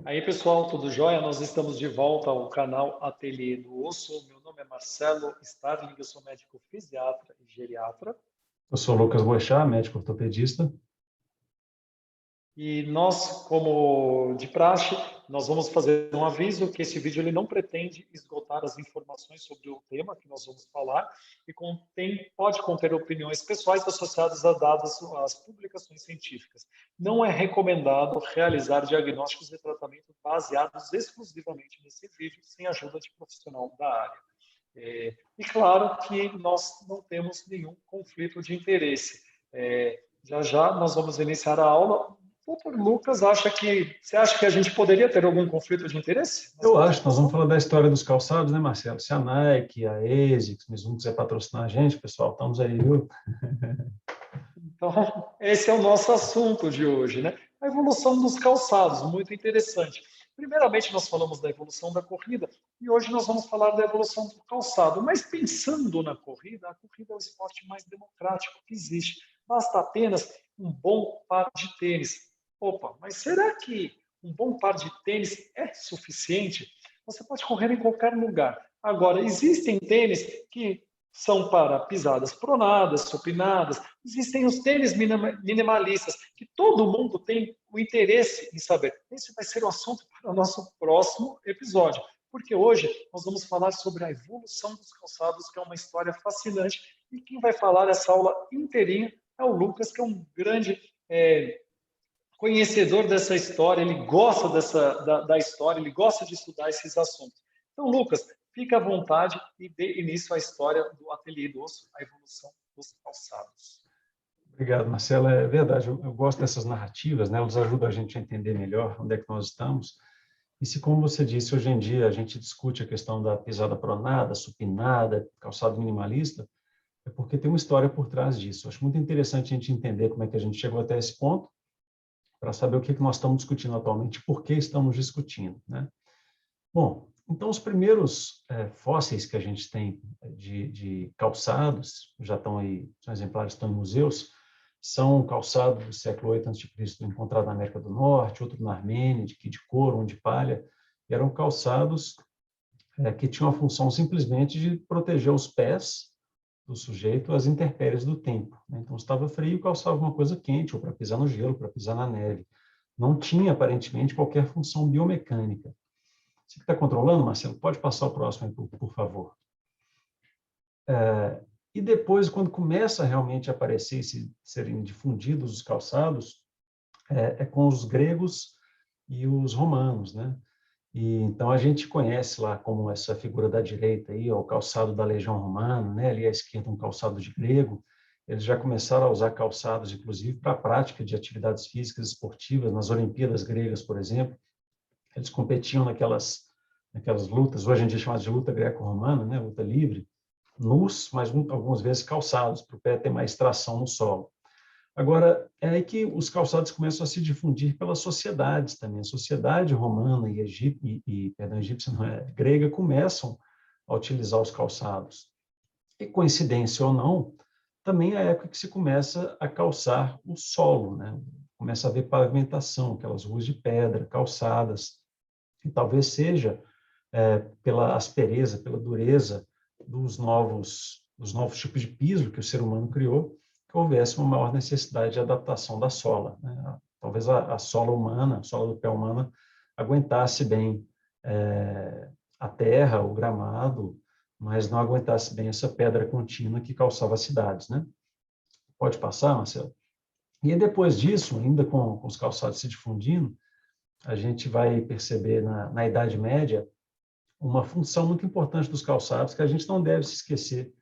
Aí, pessoal, tudo jóia? Nós estamos de volta ao canal Ateliê do Osso. Meu nome é Marcelo Starling, eu sou médico fisiatra e geriatra. Eu sou Lucas Boechat, médico ortopedista. E nós, como de praxe, nós vamos fazer um aviso que esse vídeo ele não pretende esgotar as informações sobre o tema que nós vamos falar e pode conter opiniões pessoais associadas a dados às publicações científicas. Não é recomendado realizar diagnósticos e tratamento baseados exclusivamente nesse vídeo, sem ajuda de profissional da área. E claro que nós não temos nenhum conflito de interesse. Já já nós vamos iniciar a aula. Doutor Lucas, você acha que a gente poderia ter algum conflito de interesse? Eu acho, nós vamos falar da história dos calçados, né, Marcelo? Se a Nike, a ASICS, mesmo quiser patrocinar a gente, pessoal, estamos aí, viu? Então, esse é o nosso assunto de hoje, né? A evolução dos calçados, muito interessante. Primeiramente, nós falamos da evolução da corrida e hoje nós vamos falar da evolução do calçado. Mas pensando na corrida, a corrida é o esporte mais democrático que existe. Basta apenas um bom par de tênis. Opa, mas será que um bom par de tênis é suficiente? Você pode correr em qualquer lugar. Agora, existem tênis que são para pisadas pronadas, supinadas. Existem os tênis minimalistas, que todo mundo tem o interesse em saber. Esse vai ser o assunto para o nosso próximo episódio, porque hoje nós vamos falar sobre a evolução dos calçados, que é uma história fascinante, e quem vai falar essa aula inteirinha é o Lucas, que é um grande conhecedor dessa história, ele gosta da história, ele gosta de estudar esses assuntos. Então, Lucas, fica à vontade e dê início à história do Ateliê do Osso, a evolução dos calçados. Obrigado, Marcelo. É verdade, eu gosto dessas narrativas, né? Elas ajudam a gente a entender melhor onde é que nós estamos. E se, como você disse, hoje em dia a gente discute a questão da pisada pronada, supinada, calçado minimalista, é porque tem uma história por trás disso. Eu acho muito interessante a gente entender como é que a gente chegou até esse ponto, para saber o que nós estamos discutindo atualmente, por que estamos discutindo, né? Bom, então os primeiros fósseis que a gente tem de calçados, já estão aí, são exemplares que estão em museus, são calçados do século VIII a.C., encontrado na América do Norte, outro na Armênia, de couro, um de palha, e eram calçados que tinham a função simplesmente de proteger os pés do sujeito às intempéries do tempo, né? Então, estava frio, calçava uma coisa quente, ou para pisar no gelo, para pisar na neve. Não tinha, aparentemente, qualquer função biomecânica. Você que está controlando, Marcelo, pode passar o próximo aí, por favor. E depois, quando começa realmente a aparecer e serem difundidos os calçados, é com os gregos e os romanos, né? E então a gente conhece lá como essa figura da direita aí, ó, o calçado da Legião Romana, né? Ali à esquerda um calçado de grego. Eles já começaram a usar calçados, inclusive, para a prática de atividades físicas esportivas, nas Olimpíadas gregas, por exemplo. Eles competiam naquelas lutas, hoje em dia chamadas de luta greco-romana, né? Luta livre, nus, mas algumas vezes calçados, para o pé ter mais tração no solo. Agora, é aí que os calçados começam a se difundir pelas sociedades também. A sociedade romana e egípcia, não é, grega, começam a utilizar os calçados. E, coincidência ou não, também é a época que se começa a calçar o solo, né? Começa a haver pavimentação, aquelas ruas de pedra, calçadas, e talvez seja pela aspereza, pela dureza dos novos tipos de piso que o ser humano criou, que houvesse uma maior necessidade de adaptação da sola, né? Talvez a sola humana, a sola do pé humana, aguentasse bem a terra, o gramado, mas não aguentasse bem essa pedra contínua que calçava as cidades, né? Pode passar, Marcelo? E depois disso, ainda com os calçados se difundindo, a gente vai perceber na Idade Média uma função muito importante dos calçados que a gente não deve se esquecer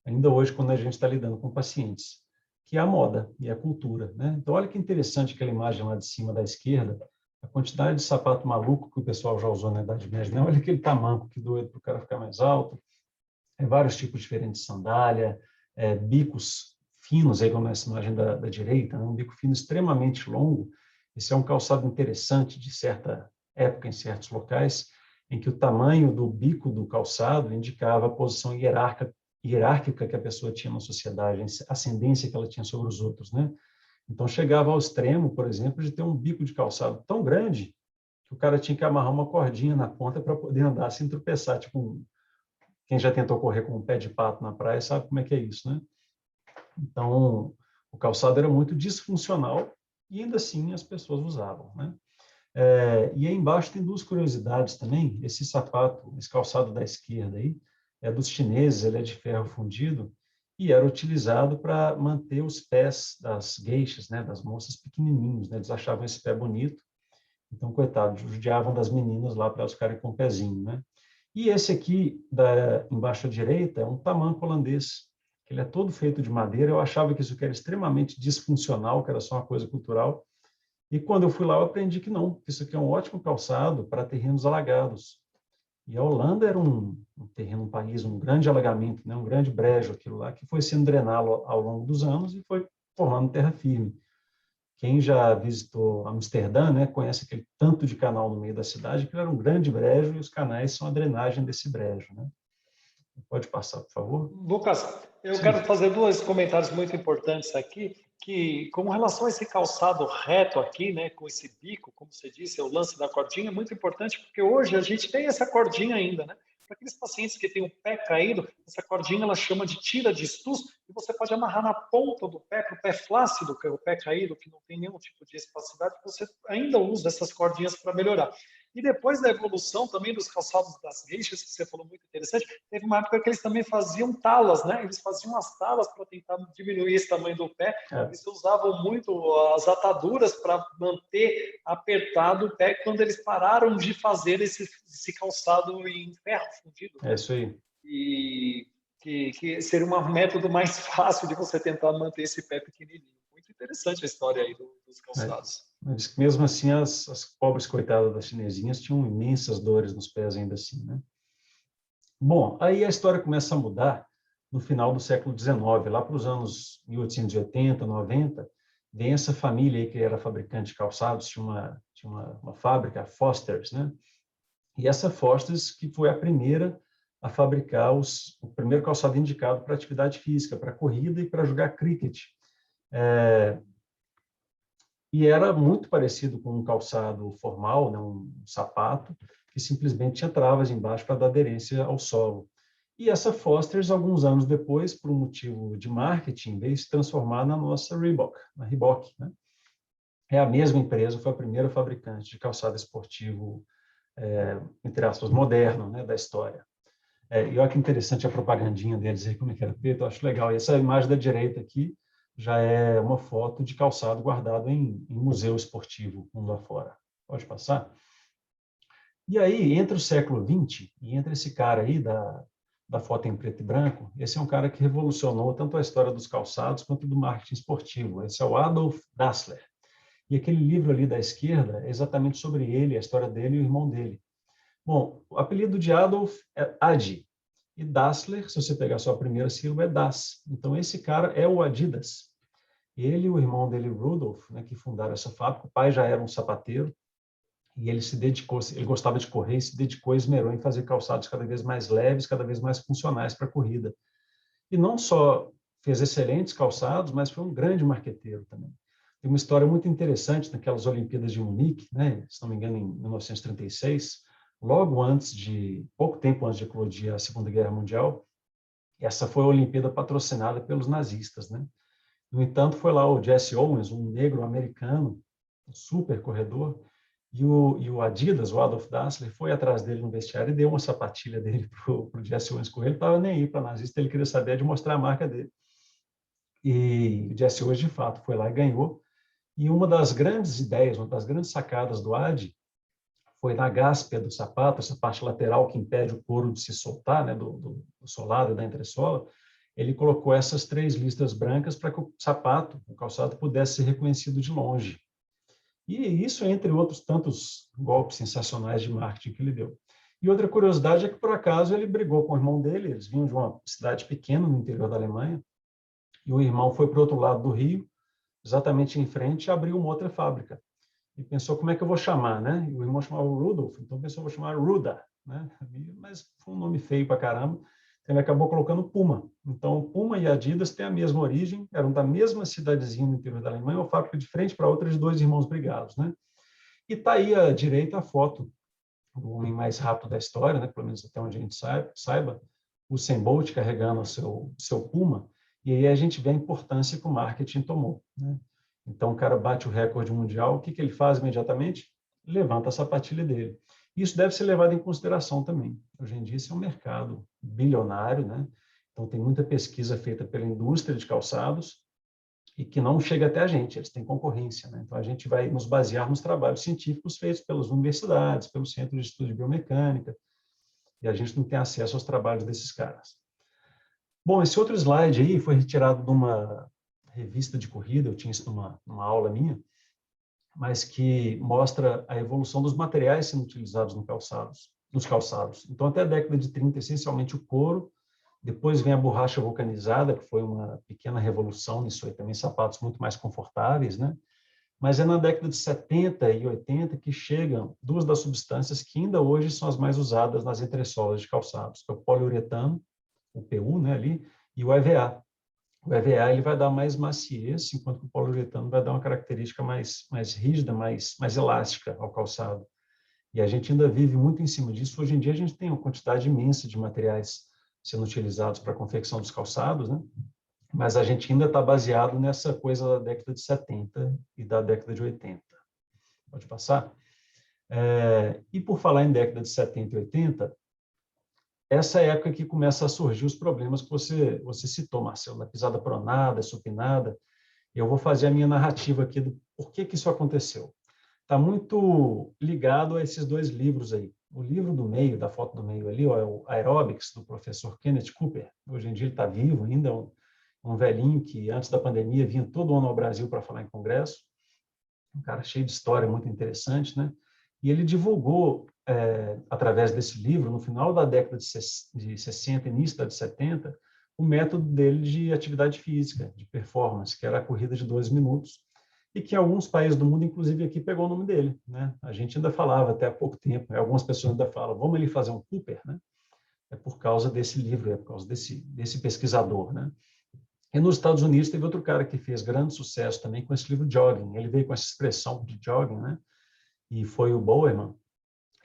ainda hoje quando a gente está lidando com pacientes, que é a moda e a cultura, né? Então, olha que interessante aquela imagem lá de cima da esquerda, a quantidade de sapato maluco que o pessoal já usou na Idade Média, né? Olha aquele tamanco que doido para o cara ficar mais alto, vários tipos diferentes de sandália, bicos finos, aí como essa imagem da direita, né? Um bico fino extremamente longo. Esse é um calçado interessante de certa época, em certos locais, em que o tamanho do bico do calçado indicava a posição hierárquica que a pessoa tinha na sociedade, a ascendência que ela tinha sobre os outros, né? Então, chegava ao extremo, por exemplo, de ter um bico de calçado tão grande que que o cara tinha que amarrar uma cordinha na ponta para poder andar sem tropeçar, tipo quem já tentou correr com um pé de pato na praia sabe como é que é isso, né? Então, o calçado era muito disfuncional e ainda assim as pessoas usavam, né? E aí embaixo tem duas curiosidades também. Esse sapato, esse calçado da esquerda aí, é dos chineses, ele é de ferro fundido e era utilizado para manter os pés das gueixas, né, das moças pequenininhos, né? Eles achavam esse pé bonito, então, coitado, judiavam das meninas lá para elas ficarem com o pezinho, né? E esse aqui, embaixo à direita, é um tamanco holandês, que ele é todo feito de madeira. Eu achava que isso aqui era extremamente disfuncional, que era só uma coisa cultural. E quando eu fui lá, eu aprendi que não, que isso aqui é um ótimo calçado para terrenos alagados. E a Holanda era um terreno, um país, um grande alagamento, né? Um grande brejo, aquilo lá, que foi sendo drenado ao longo dos anos e foi formando terra firme. Quem já visitou Amsterdã, né, conhece aquele tanto de canal no meio da cidade, que era um grande brejo e os canais são a drenagem desse brejo, né? Pode passar, por favor? Lucas, eu Sim. quero fazer dois comentários muito importantes aqui, que com relação a esse calçado reto aqui, né, com esse bico, como você disse, o lance da cordinha é muito importante, porque hoje a gente tem essa cordinha ainda, né? Para aqueles pacientes que têm o pé caído, essa cordinha ela chama de tira de estus, e você pode amarrar na ponta do pé, para o pé flácido, que é o pé caído, que não tem nenhum tipo de espacidade, você ainda usa essas cordinhas para melhorar. E depois da evolução também dos calçados das gueixas, que você falou muito interessante, teve uma época que eles também faziam talas, né? Eles faziam as talas para tentar diminuir esse tamanho do pé. É, Eles usavam muito as ataduras para manter apertado o pé quando eles pararam de fazer esse calçado em ferro fundido, né? é isso aí. E que seria um método mais fácil de você tentar manter esse pé pequenininho. Muito interessante a história aí dos É. calçados. Mas mesmo assim, as pobres coitadas das chinesinhas tinham imensas dores nos pés ainda assim, né? Bom, aí a história começa a mudar no final do século XIX, lá para os anos 1880, 90, vem essa família aí que era fabricante de calçados, tinha uma fábrica, a Foster's, né? E essa Foster's que foi a primeira a fabricar o primeiro calçado indicado para atividade física, para corrida e para jogar cricket. E era muito parecido com um calçado formal, né, um sapato, que simplesmente tinha travas embaixo para dar aderência ao solo. E essa Foster's, alguns anos depois, por um motivo de marketing, veio se transformar na nossa Reebok, na Reebok, né? É a mesma empresa, foi a primeira fabricante de calçado esportivo, entre aspas, moderno, né, da história. E olha que interessante a propagandinha deles aí, como é que era feito, eu acho legal. E essa imagem da direita aqui já é uma foto de calçado guardado em museu esportivo, mundo afora. Pode passar? E aí, entre o século XX e entre esse cara aí da foto em preto e branco, esse é um cara que revolucionou tanto a história dos calçados quanto do marketing esportivo. Esse é o Adolf Dassler. E aquele livro ali da esquerda é exatamente sobre ele, a história dele e o irmão dele. Bom, o apelido de Adolf é Adi, e Dassler, se você pegar só a primeira sílaba, é Das. Então, esse cara é o Adidas. Ele e o irmão dele, Rudolf, né, que fundaram essa fábrica, o pai já era um sapateiro, e ele se dedicou, ele gostava de correr e se dedicou, esmerou em fazer calçados cada vez mais leves, cada vez mais funcionais para a corrida. E não só fez excelentes calçados, mas foi um grande marqueteiro também. Tem uma história muito interessante naquelas Olimpíadas de Munique, né, se não me engano, em 1936, pouco tempo antes de eclodir a Segunda Guerra Mundial, essa foi a Olimpíada patrocinada pelos nazistas, né? No entanto, foi lá o Jesse Owens, um negro americano, um super corredor, e o Adidas, o Adolf Dassler, foi atrás dele no vestiário e deu uma sapatilha dele para o Jesse Owens correr. Ele estava nem aí para nazista, ele queria saber de mostrar a marca dele. E o Jesse Owens, de fato, foi lá e ganhou. E uma das grandes ideias, uma das grandes sacadas do Adi foi na gáspia do sapato, essa parte lateral que impede o couro de se soltar, né, do solado e da entressola. Ele colocou essas 3 listras brancas para que o sapato, o calçado, pudesse ser reconhecido de longe. E isso, entre outros tantos golpes sensacionais de marketing que ele deu. E outra curiosidade é que, por acaso, ele brigou com o irmão dele, eles vinham de uma cidade pequena no interior da Alemanha, e o irmão foi para o outro lado do rio, exatamente em frente, e abriu uma outra fábrica. E pensou, como é que eu vou chamar, né? E o irmão chamava Rudolf, então pensou, vou chamar Ruda, né? Mas foi um nome feio para caramba. Ele acabou colocando Puma. Então, Puma e Adidas têm a mesma origem, eram da mesma cidadezinha no interior da Alemanha, uma fábrica de frente para outra de 2 irmãos brigados, né? E está aí à direita a foto do homem mais rápido da história, né? Pelo menos até onde a gente saiba, o Usain Bolt carregando o seu Puma, e aí a gente vê a importância que o marketing tomou, né? Então, o cara bate o recorde mundial, o que ele faz imediatamente? Levanta a sapatilha dele. Isso deve ser levado em consideração também. Hoje em dia, isso é um mercado bilionário, né? Então, tem muita pesquisa feita pela indústria de calçados e que não chega até a gente, eles têm concorrência, né? Então, a gente vai nos basear nos trabalhos científicos feitos pelas universidades, pelo Centro de Estudos de Biomecânica, e a gente não tem acesso aos trabalhos desses caras. Bom, esse outro slide aí foi retirado de uma revista de corrida, eu tinha isso numa aula minha, mas que mostra a evolução dos materiais sendo utilizados nos calçados. Então, até a década de 30, essencialmente o couro, depois vem a borracha vulcanizada, que foi uma pequena revolução nisso aí, também sapatos muito mais confortáveis, né? Mas é na década de 70 e 80 que chegam duas das substâncias que ainda hoje são as mais usadas nas entressolas de calçados, que é o poliuretano, o PU, né, ali, e o EVA. O EVA ele vai dar mais maciez, enquanto que o poliuretano vai dar uma característica mais rígida, mais elástica ao calçado. E a gente ainda vive muito em cima disso. Hoje em dia a gente tem uma quantidade imensa de materiais sendo utilizados para a confecção dos calçados, né? Mas a gente ainda está baseado nessa coisa da década de 70 e da década de 80. Pode passar? E por falar em década de 70 e 80, essa é a época que começa a surgir os problemas que você citou, Marcelo, da pisada pronada, supinada. Eu vou fazer a minha narrativa aqui do porquê que isso aconteceu. Está muito ligado a esses dois livros aí. O livro do meio, da foto do meio ali, ó, é o Aerobics, do professor Kenneth Cooper. Hoje em dia ele está vivo ainda, um velhinho que antes da pandemia vinha todo ano ao Brasil para falar em congresso. Um cara cheio de história, muito interessante, né? E ele divulgou, através desse livro, no final da década de 60, início da de 70, o método dele de atividade física, de performance, que era a corrida de 12 minutos, e que em alguns países do mundo, inclusive aqui, pegou o nome dele, né? A gente ainda falava até há pouco tempo, algumas pessoas ainda falam, vamos ali fazer um Cooper, né? É por causa desse livro, é por causa desse pesquisador, né? E nos Estados Unidos teve outro cara que fez grande sucesso também com esse livro Jogging. Ele veio com essa expressão de jogging, né? E foi o Bowerman.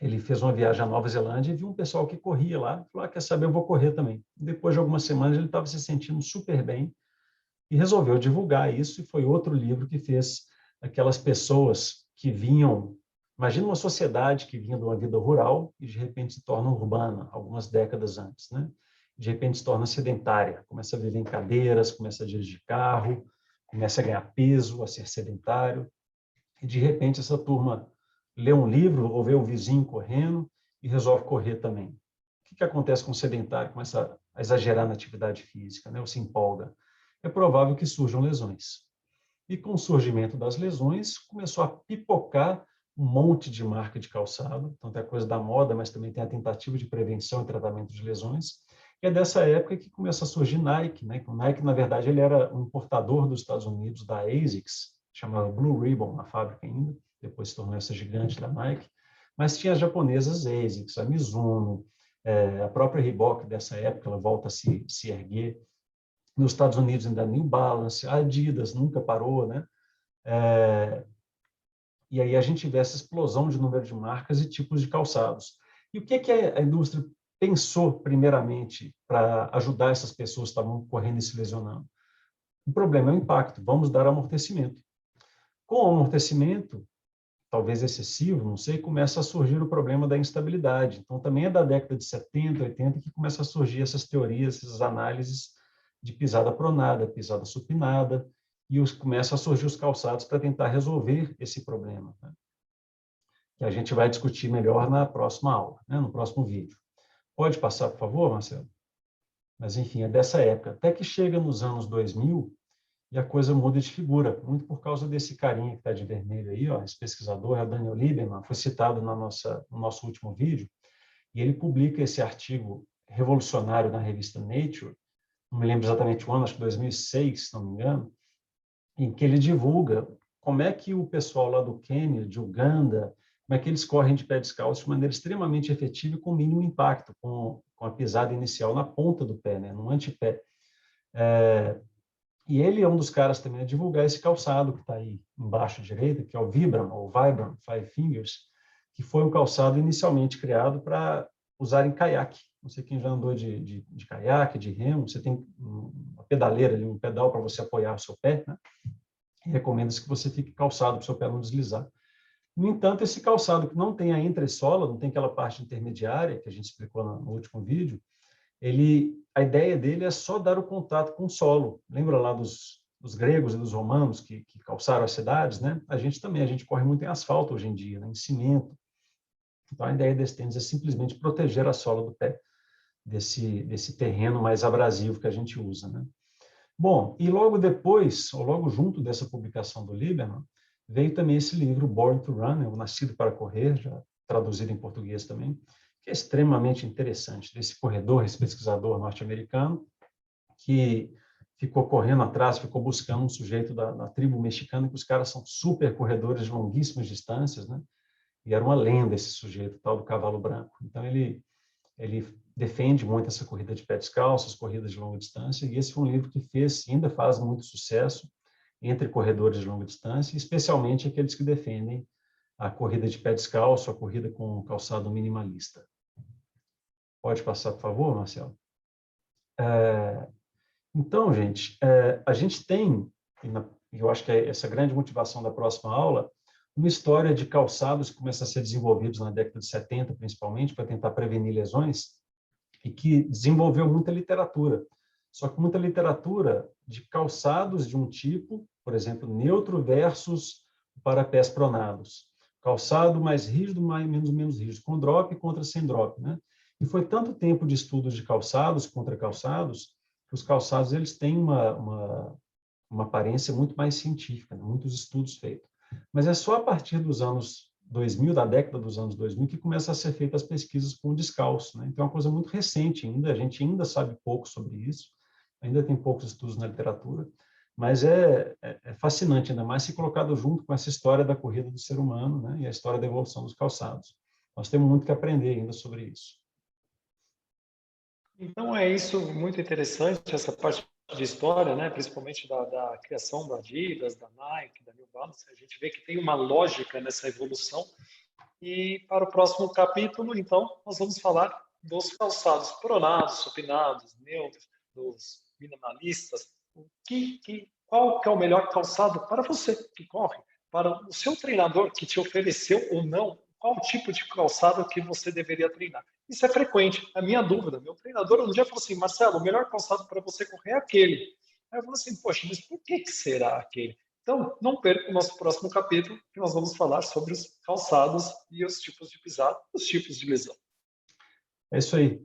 Ele fez uma viagem à Nova Zelândia e viu um pessoal que corria lá. Falou, quer saber, eu vou correr também. Depois de algumas semanas ele estava se sentindo super bem e resolveu divulgar isso. E foi outro livro que fez aquelas pessoas que vinham... Imagina uma sociedade que vinha de uma vida rural e de repente se torna urbana, algumas décadas antes, né? De repente se torna sedentária, começa a viver em cadeiras, começa a dirigir carro, começa a ganhar peso, a ser sedentário, e de repente essa turma lê um livro ou vê o vizinho correndo e resolve correr também. O que acontece com o sedentário? Começa a exagerar na atividade física, né? Ou se empolga. É provável que surjam lesões. E com o surgimento das lesões, começou a pipocar um monte de marca de calçado, então tem a coisa da moda, mas também tem a tentativa de prevenção e tratamento de lesões. E é dessa época que começa a surgir Nike, né? O Nike, na verdade, ele era um importador dos Estados Unidos da ASICS, chamava Blue Ribbon, a fábrica ainda, depois se tornou essa gigante da Nike, mas tinha as japonesas ASICS, a Mizuno, a própria Reebok dessa época, ela volta a se erguer. Nos Estados Unidos ainda New Balance, a Adidas nunca parou, né? E aí a gente vê essa explosão de número de marcas e tipos de calçados. E o que a indústria pensou, primeiramente, para ajudar essas pessoas que estavam correndo e se lesionando? O problema é o impacto, vamos dar amortecimento. Com o amortecimento, talvez excessivo, não sei, começa a surgir o problema da instabilidade. Então, também é da década de 70, 80 que começa a surgir essas teorias, essas análises de pisada pronada, pisada supinada, e começam a surgir os calçados para tentar resolver esse problema, né? Que a gente vai discutir melhor na próxima aula, né? No próximo vídeo. Pode passar, por favor, Marcelo? Mas, enfim, é dessa época. Até que chega nos anos 2000 e a coisa muda de figura, muito por causa desse carinha que está de vermelho aí, ó, esse pesquisador, é o Daniel Lieberman, foi citado no nosso último vídeo, e ele publica esse artigo revolucionário na revista Nature, não me lembro exatamente o ano, acho que 2006, se não me engano, em que ele divulga como é que o pessoal lá do Quênia, de Uganda, como é que eles correm de pé descalço de maneira extremamente efetiva e com mínimo impacto, com a pisada inicial na ponta do pé, né, no antepé. E ele é um dos caras também a divulgar esse calçado que está aí embaixo à direita, que é o Vibram, ou Vibram Five Fingers, que foi um calçado inicialmente criado para usar em caiaque. Não sei quem já andou de caiaque, de remo, você tem uma pedaleira ali, um pedal para você apoiar o seu pé, né? E recomenda-se que você fique calçado para o seu pé não deslizar. No entanto, esse calçado que não tem a entressola, não tem aquela parte intermediária que a gente explicou no último vídeo, a ideia dele é só dar o contato com o solo. Lembra lá dos gregos e dos romanos que calçaram as cidades, né? A gente corre muito em asfalto hoje em dia, né? Em cimento. Então, a ideia desse tênis é simplesmente proteger a sola do pé desse terreno mais abrasivo que a gente usa, né? Bom, e logo depois, ou logo junto dessa publicação do Lieberman, veio também esse livro, Born to Run, o Nascido para Correr, já traduzido em português também, que é extremamente interessante, desse corredor, esse pesquisador norte-americano, que ficou correndo atrás, ficou buscando um sujeito da tribo mexicana, que os caras são super corredores de longuíssimas distâncias, né? E era uma lenda esse sujeito, tal do cavalo branco. Então, ele defende muito essa corrida de pé descalço, as corridas de longa distância, e esse foi um livro que fez, ainda faz muito sucesso entre corredores de longa distância, especialmente aqueles que defendem a corrida de pé descalço, a corrida com calçado minimalista. Pode passar, por favor, Marcelo? Então, gente, a gente tem, e eu acho que é essa grande motivação da próxima aula, uma história de calçados que começa a ser desenvolvidos na década de 70, principalmente, para tentar prevenir lesões, e que desenvolveu muita literatura. Só que muita literatura de calçados de um tipo, por exemplo, neutro versus para pés pronados. Calçado mais rígido, menos rígido, com drop contra sem drop, né? E foi tanto tempo de estudos de calçados contra calçados, que os calçados eles têm uma aparência muito mais científica, né? Muitos estudos feitos. Mas é só a partir dos anos 2000, da década dos anos 2000, que começa a ser feitas as pesquisas com o descalço, né? Então, é uma coisa muito recente ainda, a gente ainda sabe pouco sobre isso, ainda tem poucos estudos na literatura, mas é fascinante, ainda mais se colocado junto com essa história da corrida do ser humano, né? E a história da evolução dos calçados. Nós temos muito que aprender ainda sobre isso. Então é isso, muito interessante, essa parte de história, né? Principalmente da criação da Adidas, da Nike, da New Balance. A gente vê que tem uma lógica nessa evolução. E para o próximo capítulo, então, nós vamos falar dos calçados pronados, supinados, neutros, dos minimalistas. Qual que é o melhor calçado para você que corre? Para o seu treinador que te ofereceu ou não, qual o tipo de calçado que você deveria treinar? Isso é frequente. A minha dúvida, meu treinador um dia falou assim, Marcelo, o melhor calçado para você correr é aquele. Aí eu falei assim, poxa, mas por que será aquele? Então, não perca o nosso próximo capítulo, que nós vamos falar sobre os calçados e os tipos de pisada, os tipos de lesão. É isso aí.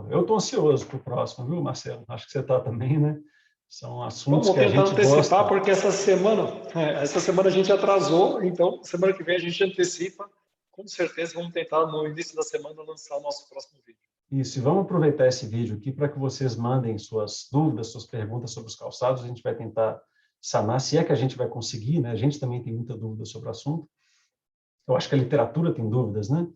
Eu tô ansioso para o próximo, viu, Marcelo? Acho que você está também, né? São assuntos Vamos que a tentar gente antecipar, gosta. porque essa semana a gente atrasou, então semana que vem a gente antecipa. Com certeza vamos tentar no início da semana lançar o nosso próximo vídeo. Isso, e vamos aproveitar esse vídeo aqui para que vocês mandem suas dúvidas, suas perguntas sobre os calçados. A gente vai tentar sanar, se é que a gente vai conseguir, né? A gente também tem muita dúvida sobre o assunto. Eu acho que a literatura tem dúvidas, né?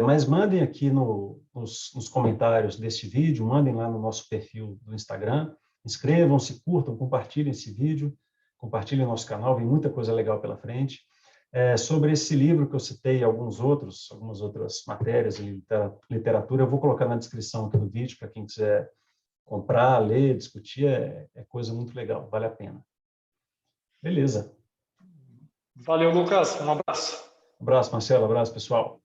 Mas mandem aqui nos comentários desse vídeo, mandem lá no nosso perfil do Instagram, inscrevam-se, curtam, compartilhem esse vídeo, compartilhem o nosso canal, vem muita coisa legal pela frente. Sobre esse livro que eu citei, algumas outras matérias em literatura, eu vou colocar na descrição aqui do vídeo para quem quiser comprar, ler, discutir, é coisa muito legal, vale a pena. Beleza. Valeu, Lucas. Um abraço. Um abraço, Marcelo, abraço, pessoal.